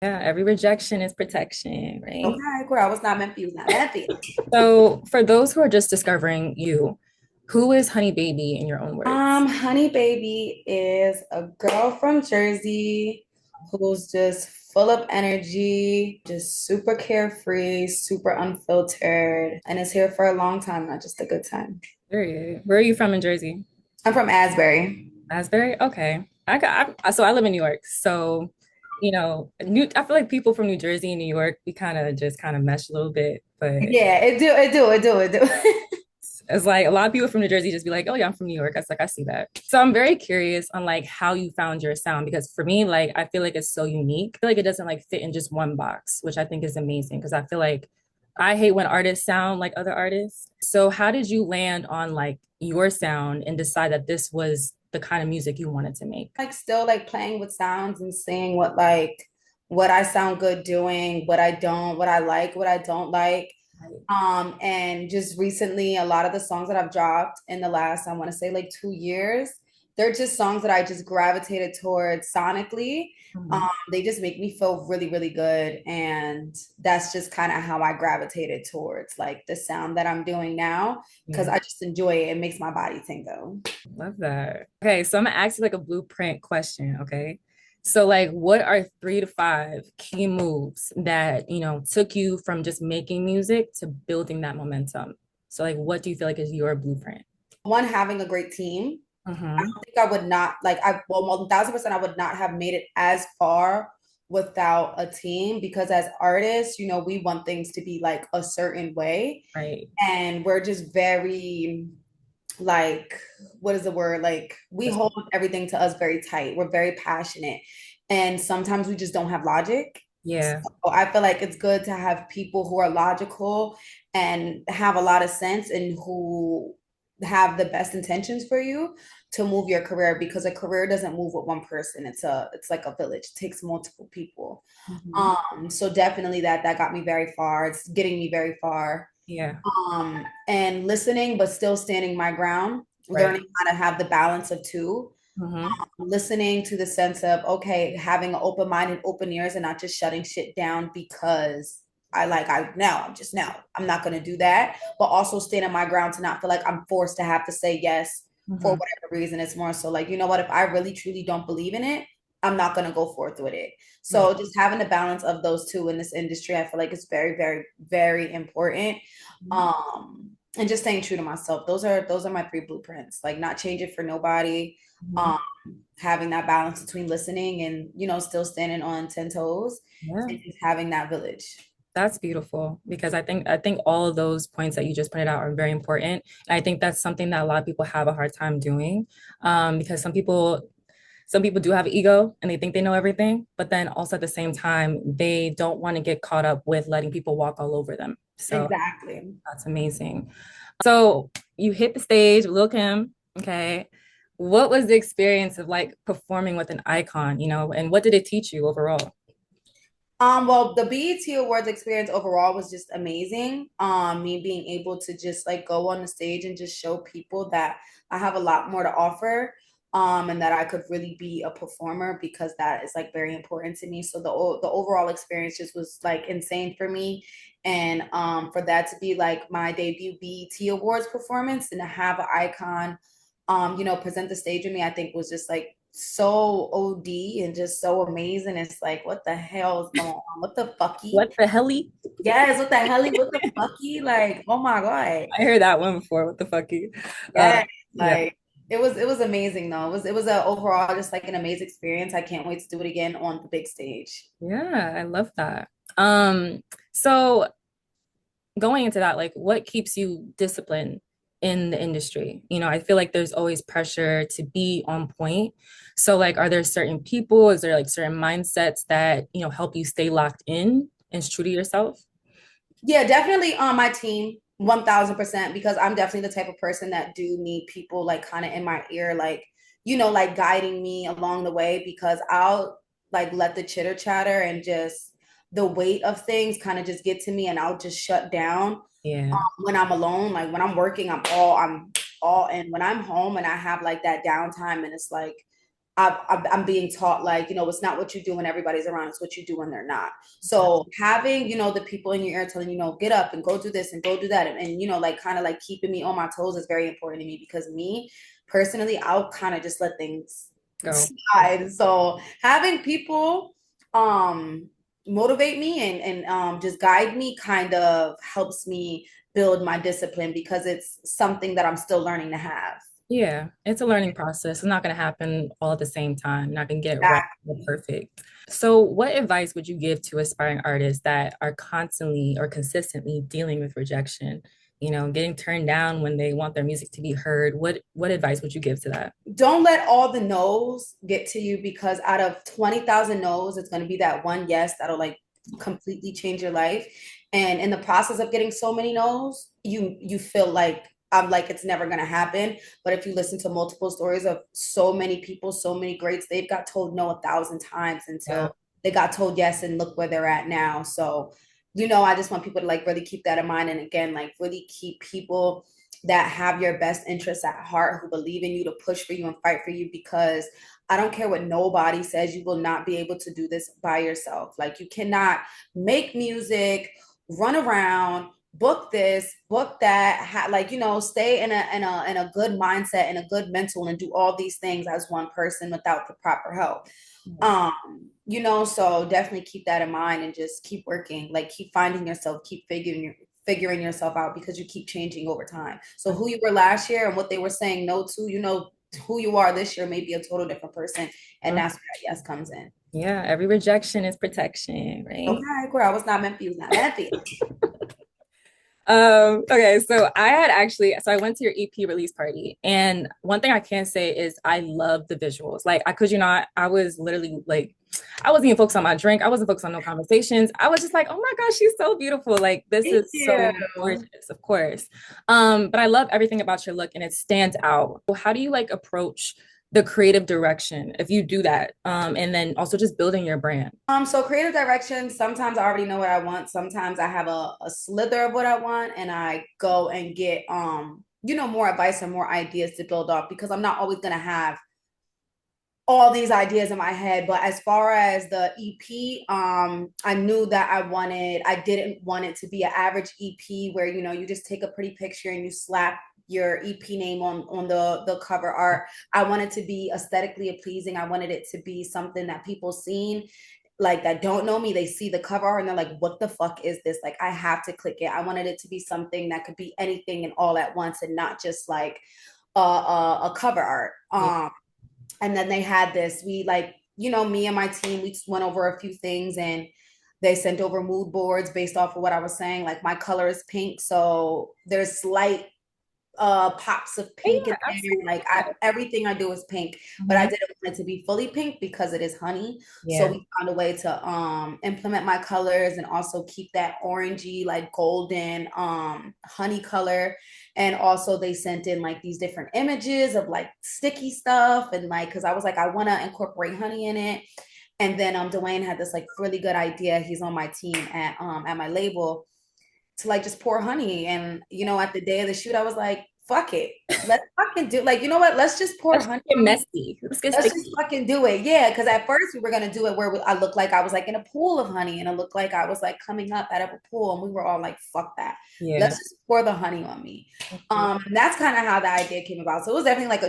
Yeah, every rejection is protection, right? Okay, girl, I was not meant for you. It was not meant for you. So, for those who are just discovering you, who is Honey Baby in your own words? Honey Baby is a girl from Jersey who's just full of energy, just super carefree, super unfiltered, and is here for a long time, not just a good time. Period. Where are you from in Jersey? I'm from Asbury. Asbury? Okay. So I live in New York. So, I feel like people from New Jersey and New York, we kind of mesh a little bit, but Yeah, it do. it's like a lot of people from New Jersey just be like, "Oh yeah, I'm from New York." I see that. So I'm very curious on like how you found your sound because for me, like I feel like it's so unique. I feel like it doesn't like fit in just one box, which I think is amazing because I feel like I hate when artists sound like other artists. So how did you land on like your sound and decide that this was the kind of music you wanted to make? Like still like playing with sounds and seeing what I sound good doing, what I don't, what I like, what I don't like. And just recently, a lot of the songs that I've dropped in the last, I want to say like 2 years, they're just songs that I just gravitated towards sonically. Mhm. They just make me feel really, really good. And that's just kind of how I gravitated towards like the sound that I'm doing now, because Yeah, I just enjoy it. It makes my body tingle. love that. Okay, so I'm gonna ask you like a blueprint question, okay? So like what are 3 to 5 key moves that, took you from just making music to building that momentum? So like what do you feel like is your blueprint? One, having a great team. I Mm-hmm. don't think I would not like I well 1000% I would not have made it as far without a team because as artists, we want things to be like a certain way Right. and we're just very like what is the word? Like we Just hold everything to us very tight. We're very passionate and sometimes we just don't have logic. So yeah, I feel like it's good to have people who are logical and have a lot of sense and who have the best intentions for you to move your career because a career doesn't move with one person. It's like a village. It takes multiple people. hmm, So definitely that got me very far. It's getting me very far. yeah, And listening but still standing my ground, right. learning how to have the balance of two, Mm-hmm. listening to the sense of okay, having an open mind and open ears and not just shutting shit down because I now I'm just now I'm not going to do that, but also standing my ground to not feel like I'm forced to have to say yes for Mm-hmm. whatever reason. It's more so like, you know what, if I really truly don't believe in it, I'm not going to go forth with it. Yeah. So just having the balance of those two in this industry, I feel like it's very, very, very important. And just staying true to myself. Those are my three blueprints. Like not change it for nobody. Mm-hmm. Um, having that balance between listening and still standing on 10 toes Yeah. and just having that village. That's beautiful because I think all of those points that you just pointed out are very important. And I think that's something that a lot of people have a hard time doing, because some people do have ego and they think they know everything, but then also at the same time they don't want to get caught up with letting people walk all over them. So Exactly. that's amazing. So you hit the stage with Lil Kim, okay? What was the experience of like performing with an icon, and what did it teach you overall? Well, the BET Awards experience overall was just amazing. Me being able to just like go on the stage and just show people that I have a lot more to offer, and that I could really be a performer because that is like very important to me. So the overall experience just was like insane for me, and for that to be like my debut BET Awards performance and to have an icon, present the stage with me, I think was just like so OD and just so amazing. It's like, what the hell is going on? What the fucky? What the helly? Yes, what the helly? What the fucky? Like, oh my God. I heard that one before. What the fucky? Yes. Yeah. Like it was amazing though. It was a overall just like an amazing experience. I can't wait to do it again on the big stage. Yeah, I love that. So going into that, like what keeps you disciplined in the industry? I feel like there's always pressure to be on point. So like are there certain people, is there like certain mindsets that, help you stay locked in and true to yourself? Yeah, definitely on my team, 1000%, because I'm definitely the type of person that do need people like kind of in my ear, like, like guiding me along the way because I'll like let the chitter chatter and just the weight of things kind of just get to me and I'll just shut down Yeah. when I'm alone. Like when I'm working, I'm all in. When I'm home and I have like that downtime and it's like I'm being taught like, it's not what you do when everybody's around, it's what you do when they're not. So having, the people in your ear telling you, get up and go do this and go do that. And like kind of like keeping me on my toes is very important to me, because me personally, I'll kind of just let things Go. slide. So having people motivate me and just guide me kind of helps me build my discipline, because it's something that I'm still learning to have. Yeah, it's a learning process. It's not going to happen all at the same time. You're not going to get it right or perfect. So, what advice would you give to aspiring artists that are constantly or consistently dealing with rejection? Getting turned down when they want their music to be heard. What advice would you give to that? Don't let all the no's get to you, because out of 20,000 no's, it's going to be that one yes that'll like completely change your life. And in the process of getting so many no's, you feel like I'm like it's never going to happen. But if you listen to multiple stories of so many people, so many greats, they've got told no 1,000 times Yeah. until they got told yes, and look where they're at now. So, I just want people to like really keep that in mind. And again, like really keep people that have your best interests at heart, who believe in you, to push for you and fight for you, because I don't care what nobody says, you will not be able to do this by yourself. Like you cannot make music, run around, book this, book that, stay in a good mindset and a good mental and do all these things as one person without the proper help. So definitely keep that in mind and just keep working, like keep finding yourself, keep figuring yourself out, because you keep changing over time. So who you were last year and what they were saying no to, who you are this year may be a total different person. And that's where that yes comes in. Yeah, every rejection is protection, right? Okay, girl, I was not meant for you. It's not meant for you. Okay, so I went to your EP release party, and one thing I can say is I love the visuals. Like, I could you not, I was literally like, I wasn't even focused on my drink. I wasn't focused on no conversations. I was just like, oh my gosh, she's so beautiful. Like, this Thank is you. so gorgeous, of course. But I love everything about your look and it stands out. How do you like approach the creative direction if you do that? And then also just building your brand. So creative direction, sometimes I already know what I want. Sometimes I have a slither of what I want, and I go and get more advice and more ideas to build off, because I'm not always gonna have all these ideas in my head. But as far as the EP, I knew that I didn't want it to be an average EP where, you just take a pretty picture and you slap your EP name on the cover art. I wanted to be aesthetically pleasing. I wanted it to be something that people seen, like that don't know me, they see the cover art and they're like, what the fuck is this? Like, I have to click it. I wanted it to be something that could be anything and all at once, and not just like a cover art. And then they had this, we like, me and my team, we just went over a few things, and they sent over mood boards based off of what I was saying. Like my color is pink, so there's slight pops of pink Yeah, in there. Like everything I do is pink, but I absolutely. didn't want it to be fully pink because it is honey. So Yeah. we found a way to implement my colors and also keep that orangey, like golden honey color. And also they sent in like these different images of like sticky stuff, and like because I was like, I want to incorporate honey in it. And then Dwayne had this like really good idea. He's on my team at my label, to like just pour honey. And at the day of the shoot, I was like, fuck it. Let's fucking do, like, you know what? Let's just pour Let's honey get on it. messy. Let's get Let's just sticky. fucking do it. Yeah. Cause at first we were gonna do it where I looked like I was like in a pool of honey, and it looked like I was like coming up out of a pool, and we were all like, fuck that. Yeah. Let's just pour the honey on me. And that's kind of how the idea came about. So it was definitely like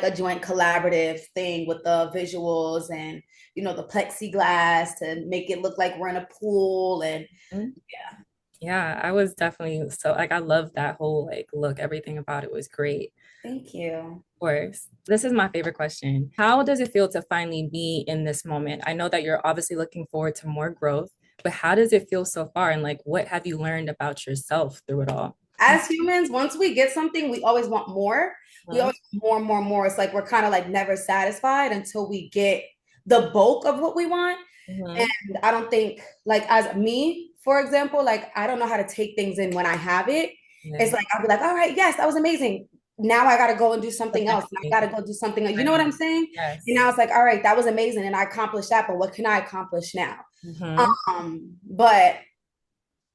a joint collaborative thing with the visuals and the plexiglass to make it look like we're in a pool. And Mhm. yeah. Yeah, I was definitely so like I love that whole like look, everything about it was great. Thank you. Of course. This is my favorite question. How does it feel to finally be in this moment? I know that you're obviously looking forward to more growth, but how does it feel so far? And like what have you learned about yourself through it all? As humans, once we get something, we always want more. We Mhm. always want more, more, more. It's like we're kind of like never satisfied until we get the bulk of what we want. And Mhm. I don't think, like, as me, for example, like, I don't know how to take things in when I have it. Yeah. It's like, I'll be like, all right, yes, that was amazing. Now I got to go and do The something else. next And I thing. got to go do something else. You know what Right. I'm saying? And Yes. now it's like, all right, that was amazing. And I accomplished that. But what can I accomplish now? Hmm. But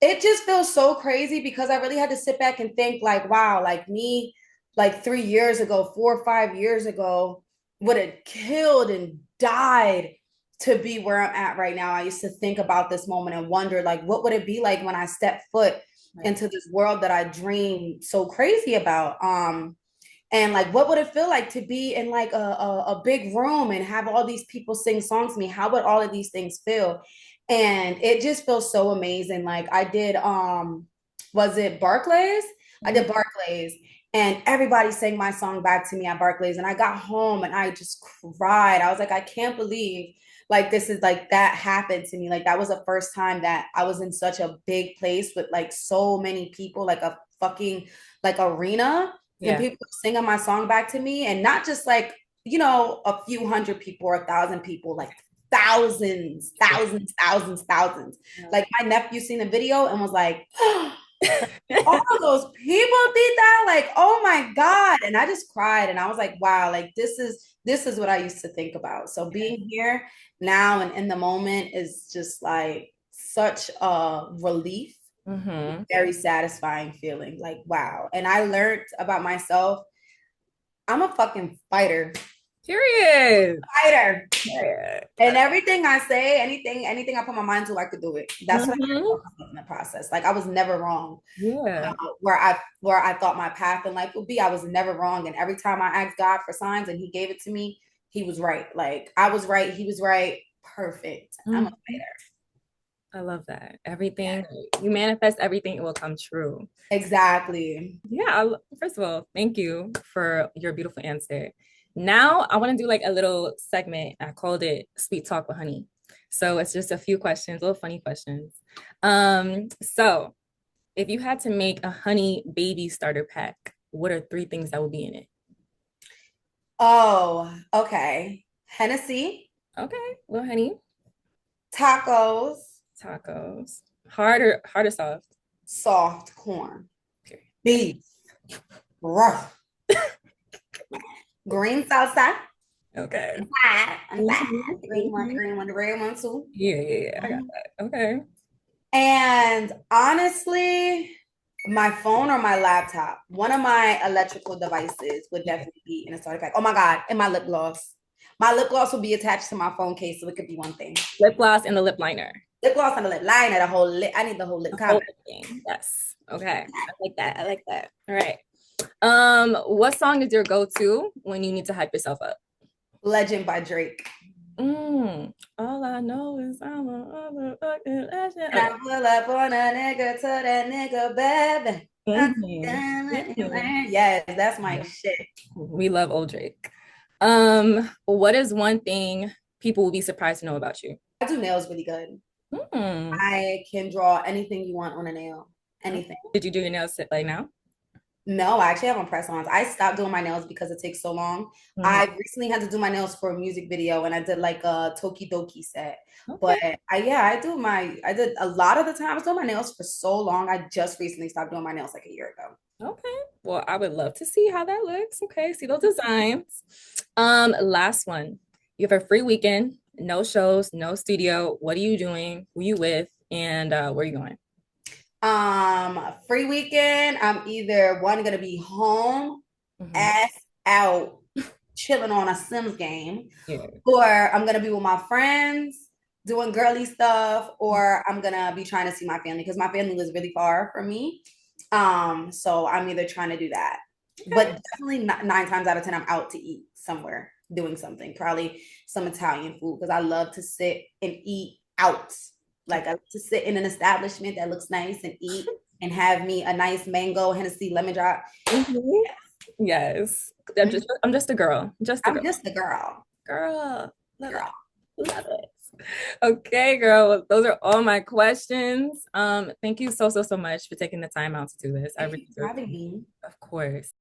it just feels so crazy, because I really had to sit back and think like, wow, like me, like 3 years ago, 4 or 5 years ago, would have killed and died to be where I'm at right now. I used to think about this moment and wonder, like, what would it be like when I step foot Right. into this world that I dream so crazy about? And like, what would it feel like to be in like a big room and have all these people sing songs to me? How would all of these things feel? And it just feels so amazing. Like I did, was it Barclays? I Mhm. did Barclays, and everybody sang my song back to me at Barclays. And I got home and I just cried. I was like, I can't believe like this is like that happened to me. Like that was the first time that I was in such a big place with like so many people, like a fucking like arena, and Yeah. people singing my song back to me, and not just like, you know, a few hundred people or 1,000 people, like thousands, thousands, thousands, thousands. Yeah. Like my nephew seen the video and was like, all of those people did that, like, oh my god. And I just cried and I was like, wow, like this is what I used to think about. So being here now and in the moment is just like such a relief, Hmm. very satisfying feeling, like wow. And I learned about myself, I'm a fucking fighter. Period. Fighter. Period. And everything I say, anything I put my mind to, I could do it. That's what I Hmm. taught myself in the process. Like I was never wrong. Yeah. Where I thought my path in life would be, I was never wrong. And every time I asked God for signs and He gave it to me, He was right. Like I was right, He was right. Perfect. I'm a Mhm. fighter. I love that. Yeah, Everything you manifest, everything it will come true. exactly. Yeah. First of all, thank you for your beautiful answer. Now I want to do like a little segment. I called it Sweet Talk with Honey. So it's just a few questions, little funny questions. So if you had to make a honey baby starter pack, what are three things that would be in it? Oh, okay. Hennessy, Okay, little honey, tacos, tacos, hard or soft? soft corn, Period. Okay. beef, rough, green salsa. Okay. And that. Mhm, The mhm. green one, the red one too. Yeah, yeah, yeah. I got Mhm. that. Okay. And honestly, my phone or my laptop, one of my electrical devices would Yeah. definitely be in a starter pack. Oh my God, and my lip gloss. My lip gloss will be attached to my phone case, so it could be one thing. Lip gloss and the lip liner. Lip gloss and the lip liner, the whole lip. I need the whole lip The whole cover. thing. Yes. Okay. I like that. I like that. All right. What song is your go-to when you need to hype yourself up? Legend by Drake. All I know is I'm a motherfucking legend. And Okay. I pull up on a nigga to that nigga, baby. Mhm. Mhm. Yes, that's my shit. We love old Drake. What is one thing people will be surprised to know about you? I do nails really good. Hmm. I can draw anything you want on a nail. Okay. Anything. Did you do your nails like now? No, I actually have on press-ons. I stopped doing my nails because it takes so long. Mhm. I recently had to do my nails for a music video and I did like a Tokidoki set. But Okay. I did a lot of the time. I was doing my nails for so long. I just recently stopped doing my nails like a year ago. Okay. Well, I would love to see how that looks. Okay. See those designs. Last one. You have a free weekend, no shows, no studio. What are you doing? Who you with? And where are you going? Free weekend. I'm either one gonna be home, Mhm. ass out, chilling on a Sims game, Yeah. or I'm gonna be with my friends doing girly stuff, or I'm gonna be trying to see my family because my family lives really far from me. So I'm either trying to do that, Okay. but definitely not, 9 times out of 10, I'm out to eat somewhere, doing something, probably some Italian food because I love to sit and eat out. Like I like to sit in an establishment that looks nice and eat and have me a nice mango Hennessy lemon drop. Mhm. Yes. I'm just a girl. Just a I'm girl. just a girl, Girl. Love it. girl. Love it. Okay, girl. Well, those are all my questions. Thank you so much for taking the time out to do this. I Thank really you do for having appreciate it. me. Of course.